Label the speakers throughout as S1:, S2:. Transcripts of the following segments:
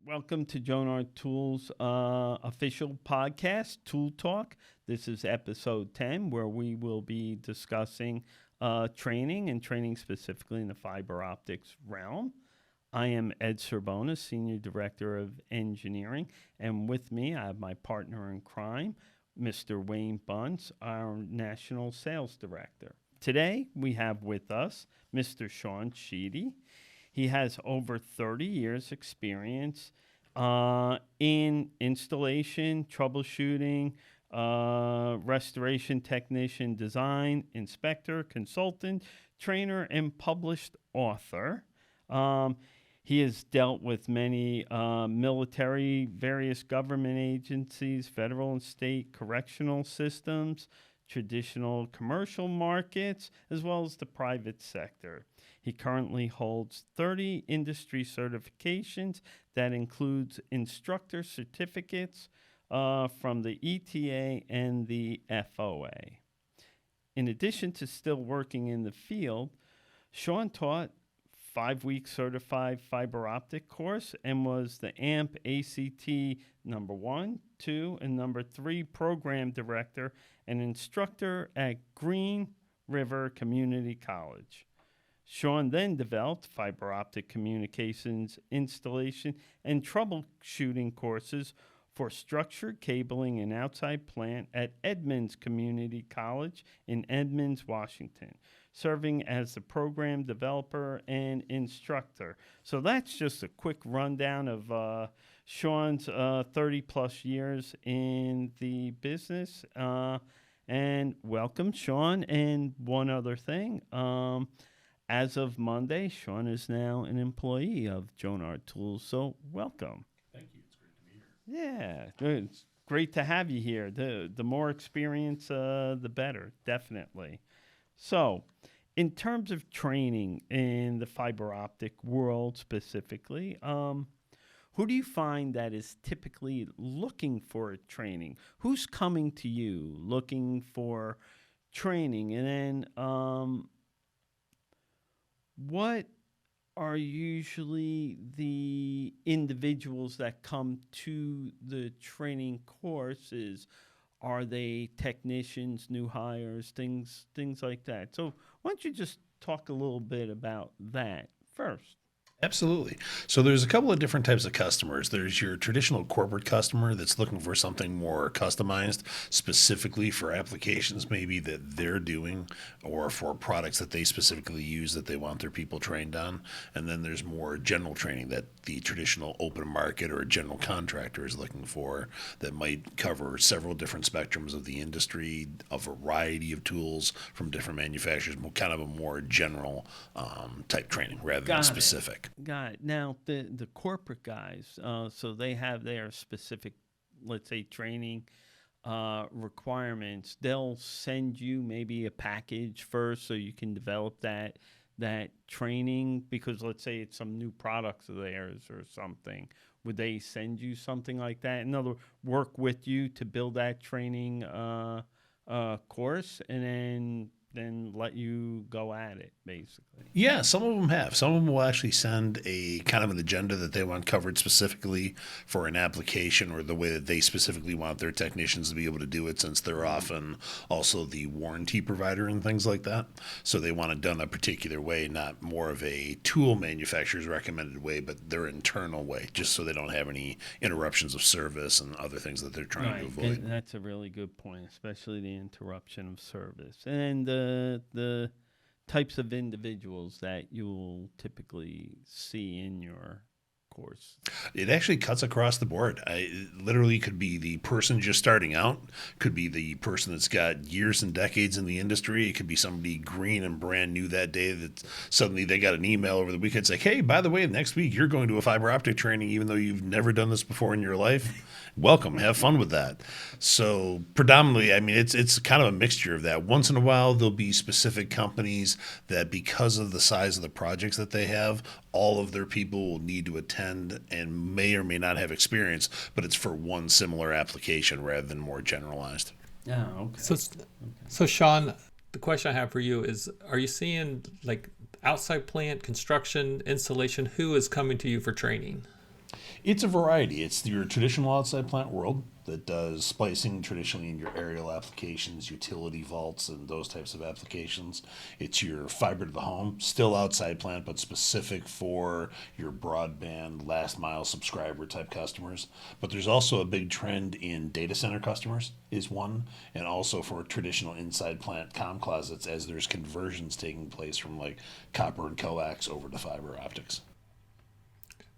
S1: Welcome to Jonard Tools official podcast, Tool Talk. This is episode 10, where we will be discussing training specifically in the fiber optics realm. I am Ed Cerbona, Senior Director of Engineering, and with me I have my partner in crime, Mr. Wayne Bunce, our National Sales Director. Today we have with us Mr. Sean Sheedy. He has over 30 years experience in installation, troubleshooting, restoration technician, design, inspector, consultant, trainer, and published author. He has dealt with many military, various government agencies, federal and state correctional systems, traditional commercial markets, as well as the private sector. He currently holds 30 industry certifications that includes instructor certificates from the ETA and the FOA. In addition to still working in the field, Sean taught 5-week certified fiber optic course and was the AMP ACT number 1, 2, and number 3 program director and instructor at Green River Community College. Sean then developed fiber optic communications installation and troubleshooting courses for structured cabling and outside plant at Edmonds Community College in Edmonds, Washington, serving as the program developer and instructor. So that's just a quick rundown of Sean's 30-plus years in the business. And welcome, Sean. And one other thing. As of Monday, Sean is now an employee of Jonard Tools, so welcome.
S2: Thank you. It's great to be here.
S1: Yeah, it's great to have you here. The more experience, the better, definitely. So, in terms of training in the fiber optic world specifically, who do you find that is typically looking for training? Who's coming to you looking for training? And then what are usually the individuals that come to the training courses? Are they technicians, new hires, things like that? So why don't you just talk a little bit about that first?
S2: Absolutely. So there's a couple of different types of customers. There's your traditional corporate customer that's looking for something more customized, specifically for applications maybe that they're doing or for products that they specifically use that they want their people trained on. And then there's more general training that the traditional open market or general contractor is looking for that might cover several different spectrums of the industry, a variety of tools from different manufacturers, kind of a more general type training rather than specific.
S1: Got it. Now, the corporate guys, so they have their specific, let's say, training requirements. They'll send you maybe a package first so you can develop that training, because let's say it's some new products of theirs or something. Would they send you something like that? In other words, work with you to build that training course and then let you go at it, basically.
S2: Yeah, some of them have. Some of them will actually send a kind of an agenda that they want covered specifically for an application or the way that they specifically want their technicians to be able to do it, since they're often also the warranty provider and things like that. So they want it done a particular way, not more of a tool manufacturer's recommended way, but their internal way, just so they don't have any interruptions of service and other things that they're trying to avoid.
S1: And that's a really good point, especially the interruption of service. And the types of individuals that you'll typically see in your course.
S2: It actually cuts across the board. It literally could be the person just starting out, could be the person that's got years and decades in the industry. It could be somebody green and brand new that day that suddenly they got an email over the weekend saying, hey, by the way, next week you're going to a fiber optic training even though you've never done this before in your life. Welcome. Have fun with that. So predominantly, I mean, it's kind of a mixture of that. Once in a while, there'll be specific companies that, because of the size of the projects that they have, all of their people will need to attend and may or may not have experience, but it's for one similar application rather than more generalized.
S1: Yeah, okay.
S3: So Sean, the question I have for you is, are you seeing like outside plant, construction, installation, who is coming to you for training?
S2: It's a variety. It's your traditional outside plant world that does splicing traditionally in your aerial applications, utility vaults, and those types of applications. It's your fiber to the home, still outside plant, but specific for your broadband, last mile subscriber type customers. But there's also a big trend in data center customers, is one, and also for traditional inside plant comm closets as there's conversions taking place from like copper and coax over to fiber optics.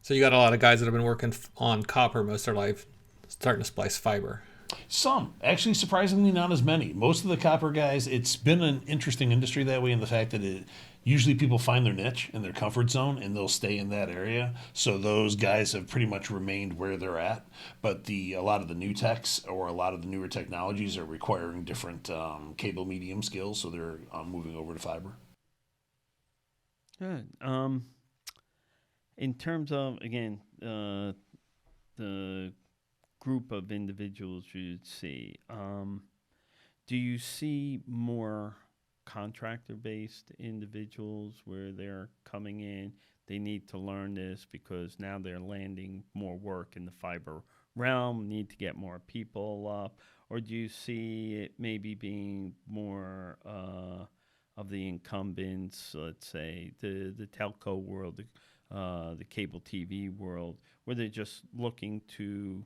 S3: So you got a lot of guys that have been working on copper most of their life, starting to splice fiber.
S2: Some, actually, surprisingly, not as many. Most of the copper guys, it's been an interesting industry that way in the fact that usually people find their niche and their comfort zone and they'll stay in that area. So those guys have pretty much remained where they're at. But a lot of the new techs or a lot of the newer technologies are requiring different cable medium skills, so they're moving over to fiber.
S1: Good. In terms of, again, the group of individuals you'd see, do you see more contractor-based individuals where they're coming in, they need to learn this because now they're landing more work in the fiber realm, need to get more people up, or do you see it maybe being more of the incumbents, let's say, the telco world, the cable TV world, where they're just looking to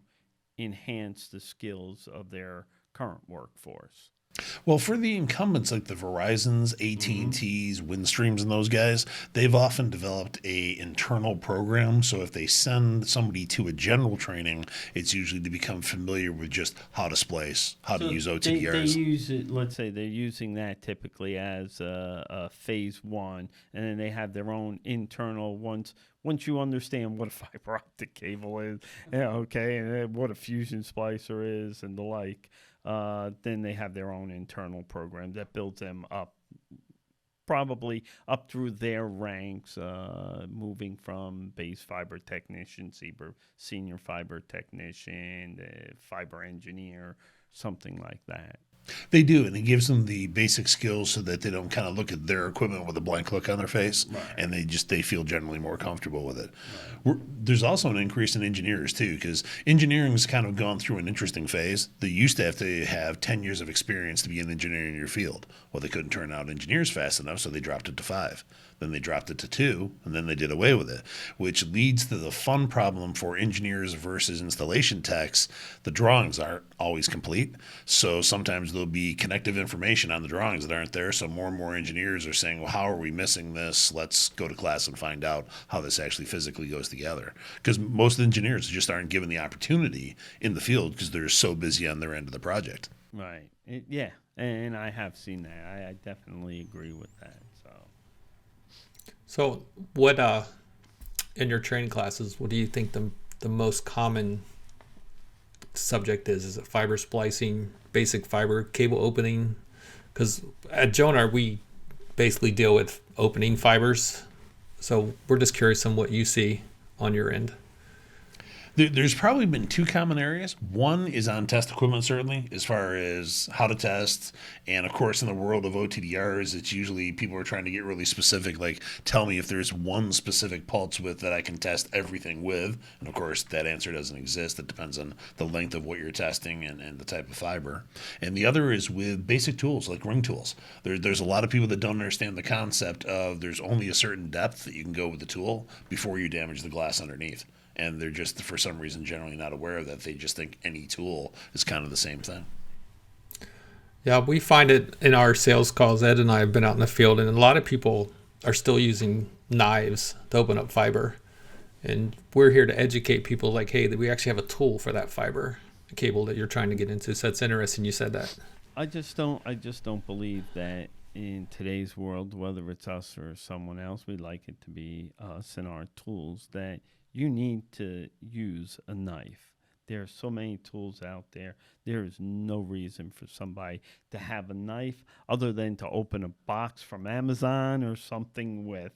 S1: enhance the skills of their current workforce?
S2: Well, for the incumbents like the Verizons, AT&Ts, Windstreams, and those guys, they've often developed a internal program. So if they send somebody to a general training, it's usually to become familiar with just how to splice, how to use OTDRs.
S1: They use it, let's say they're using that typically as a phase one, and then they have their own internal once you understand what a fiber optic cable is, okay, and what a fusion splicer is and the like. Then they have their own internal program that builds them up, probably up through their ranks, moving from base fiber technician, senior fiber technician, fiber engineer, something like that.
S2: They do, and it gives them the basic skills so that they don't kind of look at their equipment with a blank look on their face, right. And they feel generally more comfortable with it. Right. There's also an increase in engineers too, because engineering has kind of gone through an interesting phase. They used to have 10 years of experience to be an engineer in your field. Well, they couldn't turn out engineers fast enough, so they dropped it to 5. Then they dropped it to 2, and then they did away with it, which leads to the fun problem for engineers versus installation techs. The drawings aren't always complete, so sometimes there'll be connective information on the drawings that aren't there, so more and more engineers are saying, well, how are we missing this? Let's go to class and find out how this actually physically goes together. Because most engineers just aren't given the opportunity in the field because they're so busy on their end of the project.
S1: Right. Yeah, and I have seen that. I definitely agree with that.
S3: So what, in your training classes, what do you think the most common subject is? Is it fiber splicing, basic fiber cable opening? Because at Jonard, we basically deal with opening fibers. So we're just curious on what you see on your end.
S2: There's probably been 2 common areas. One is on test equipment, certainly, as far as how to test. And, of course, in the world of OTDRs, it's usually people are trying to get really specific, like, tell me if there's one specific pulse width that I can test everything with. And, of course, that answer doesn't exist. It depends on the length of what you're testing and the type of fiber. And the other is with basic tools, like ring tools. There's a lot of people that don't understand the concept of there's only a certain depth that you can go with the tool before you damage the glass underneath. And they're just, for some reason, generally not aware of that. They just think any tool is kind of the same thing.
S3: Yeah, we find it in our sales calls. Ed and I have been out in the field, and a lot of people are still using knives to open up fiber. And we're here to educate people like, hey, that we actually have a tool for that fiber cable that you're trying to get into. So it's interesting you said that.
S1: I just don't believe that in today's world, whether it's us or someone else, we'd like it to be us and our tools, that you need to use a knife. There are so many tools out there. There is no reason for somebody to have a knife other than to open a box from Amazon or something with,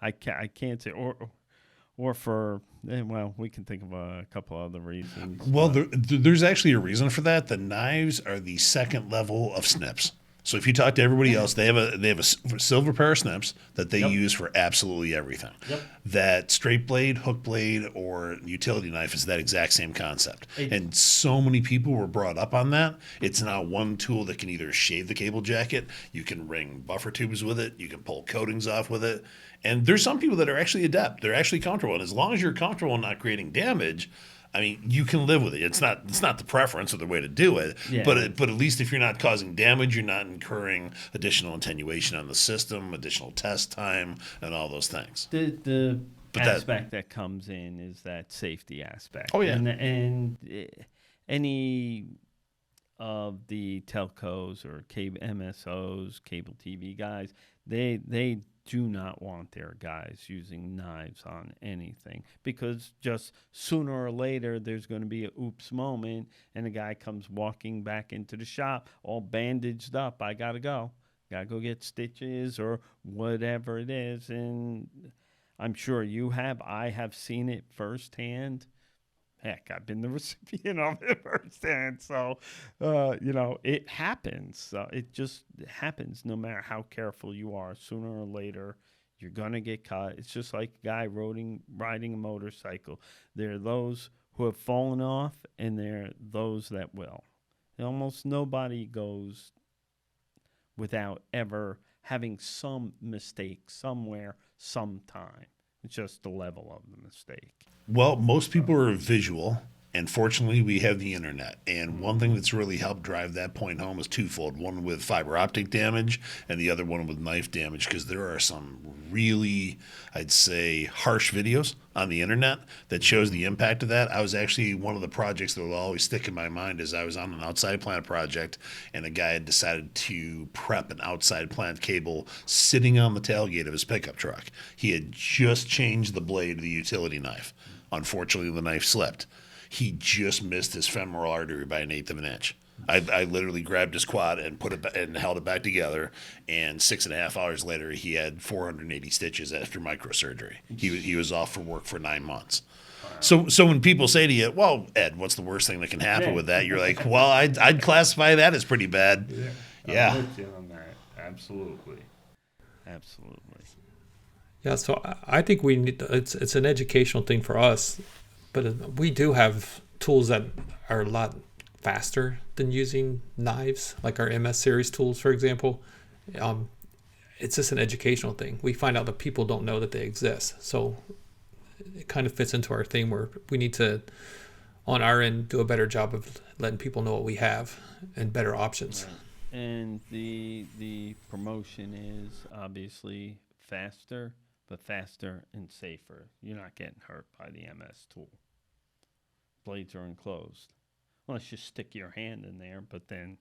S1: I can't say, or for, well, we can think of a couple other reasons.
S2: Well, there's actually a reason for that. The knives are the second level of snips. So if you talk to everybody else, they have a silver pair of snips that they
S1: Yep.
S2: use for absolutely everything.
S1: Yep.
S2: That straight blade, hook blade, or utility knife is that exact same concept.
S1: It-
S2: And so many people were brought up on that. It's now one tool that can either shave the cable jacket, you can ring buffer tubes with it, you can pull coatings off with it. And there's some people that are actually adept. They're actually comfortable. And as long as you're comfortable and not creating damage, I mean, you can live with it. It's not the preference or the way to do it,
S1: Yeah.
S2: but at least if you're not causing damage, you're not incurring additional attenuation on the system, additional test time, and all those things.
S1: The
S2: But that-
S1: aspect that comes in is that safety aspect.
S2: Oh, yeah.
S1: And any of the telcos or cable MSOs, cable TV guys, they do not want their guys using knives on anything, because just sooner or later there's going to be a oops moment and a guy comes walking back into the shop all bandaged up. I gotta go get stitches or whatever it is. And I'm sure I have seen it firsthand. Heck, I've been the recipient of it firsthand. So, it happens. It just happens no matter how careful you are. Sooner or later, you're going to get caught. It's just like a guy riding a motorcycle. There are those who have fallen off, and there are those that will. Almost nobody goes without ever having some mistake somewhere, sometime. It's just the level of the mistake.
S2: Well, most people are visual, and fortunately, we have the internet. And one thing that's really helped drive that point home is twofold: one with fiber optic damage, and the other one with knife damage. Because there are some really, I'd say, harsh videos on the internet that shows the impact of that. I was actually one of the projects that will always stick in my mind is I was on an outside plant project, and a guy had decided to prep an outside plant cable sitting on the tailgate of his pickup truck. He had just changed the blade of the utility knife. Unfortunately, the knife slipped. He just missed his femoral artery by 1/8 of an inch. I literally grabbed his quad and put it and held it back together. And 6.5 hours later, he had 480 stitches after microsurgery. He was off for work for 9 months. So when people say to you, "Well, Ed, what's the worst thing that can happen with that?" You're like, "Well, I'd classify that as pretty bad." Yeah.
S1: I'm with you on that. Absolutely.
S3: Yeah, so I think we need it's an educational thing for us, but we do have tools that are a lot faster than using knives, like our MS series tools, for example. It's just an educational thing. We find out that people don't know that they exist, so it kind of fits into our theme where we need to, on our end, do a better job of letting people know what we have and better options.
S1: Right. And the promotion is obviously faster, but faster and safer. You're not getting hurt by the MS tool. Blades are enclosed. Unless you stick your hand in there, but then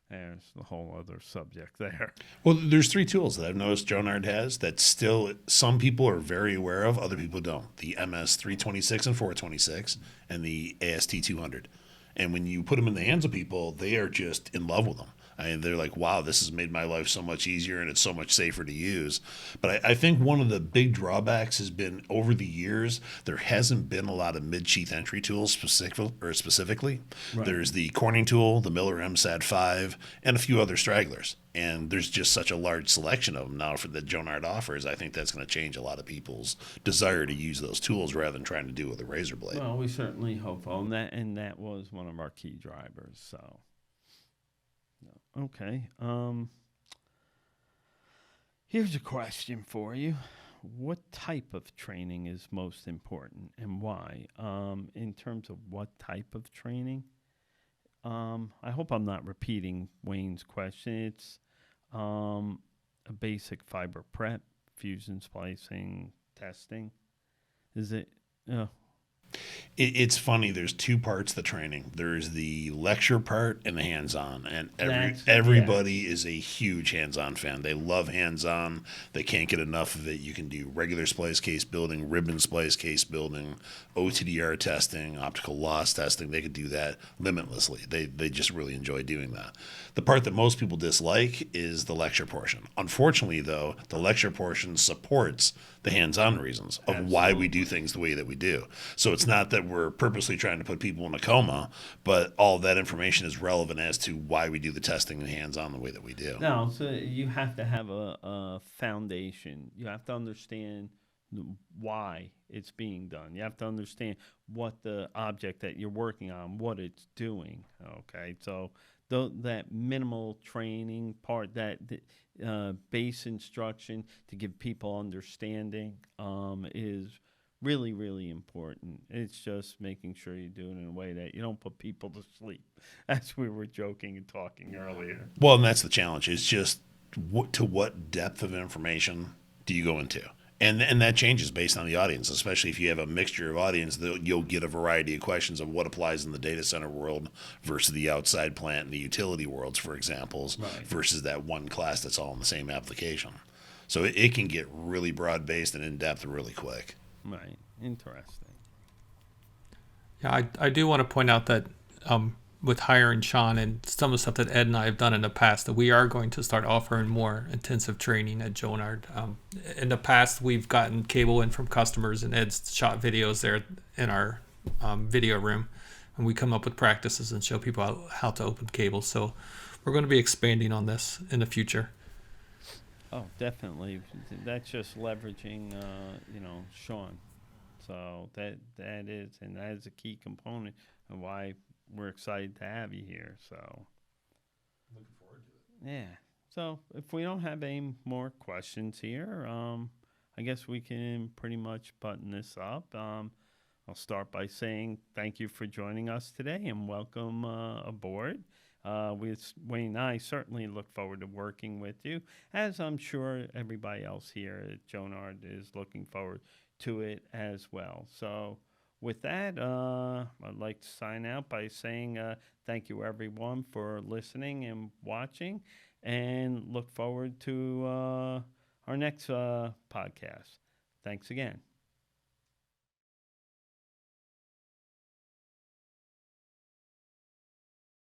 S1: there's a whole other subject there.
S2: Well, there's 3 tools that I've noticed Jonard has that still some people are very aware of, other people don't. The MS 326 and 426 and the AST 200. And when you put them in the hands of people, they are just in love with them. I mean, they're like, wow, this has made my life so much easier and it's so much safer to use. But I think one of the big drawbacks has been over the years, there hasn't been a lot of mid-sheath entry tools specifically.
S1: Right.
S2: There's the Corning tool, the Miller MSAT 5, and a few other stragglers. And there's just such a large selection of them now that Jonard offers. I think that's going to change a lot of people's desire to use those tools rather than trying to do it with a razor blade.
S1: Well, we certainly hope so. And that was one of our key drivers. So, okay. Here's a question for you. What type of training is most important and why? In terms of what type of training? I hope I'm not repeating Wayne's question. It's a basic fiber prep, fusion splicing, testing. Is it?
S2: It's funny. There's 2 parts to the training. There's the lecture part and the hands-on. And everybody is a huge hands-on fan. They love hands-on. They can't get enough of it. You can do regular splice case building, ribbon splice case building, OTDR testing, optical loss testing. They could do that limitlessly. They just really enjoy doing that. The part that most people dislike is the lecture portion. Unfortunately, though, the lecture portion supports the hands-on reasons of why we do things the way that we do. So it's it's not that we're purposely trying to put people in a coma, but all of that information is relevant as to why we do the testing and hands-on the way that we do.
S1: No, so you have to have a foundation. You have to understand why it's being done. You have to understand what the object that you're working on, what it's doing. Okay, so that minimal training part, that base instruction to give people understanding, is really, really important. It's just making sure you do it in a way that you don't put people to sleep, as we were joking and talking earlier.
S2: Well, and that's the challenge. It's just to what depth of information do you go into? And that changes based on the audience, especially if you have a mixture of audience, you'll get a variety of questions of what applies in the data center world versus the outside plant and the utility worlds, for examples,
S1: Right.
S2: versus that one class that's all in the same application. So it can get really broad-based and in-depth really quick.
S1: Right. Interesting.
S3: Yeah, I do want to point out that with hiring Sean and some of the stuff that Ed and I have done in the past, that we are going to start offering more intensive training at Jonard. In the past, we've gotten cable in from customers, and Ed's shot videos there in our video room, and we come up with practices and show people how to open cables. So we're going to be expanding on this in the future.
S1: Oh, definitely. That's just leveraging, Sean. So that is a key component of why we're excited to have you here. So
S2: Looking forward to it.
S1: yeah. So if we don't have any more questions here, I guess we can pretty much button this up. I'll start by saying thank you for joining us today and welcome aboard. Wayne and I certainly look forward to working with you, as I'm sure everybody else here at Jonard is looking forward to it as well. So with that, I'd like to sign out by saying thank you, everyone, for listening and watching, and look forward to our next podcast. Thanks again.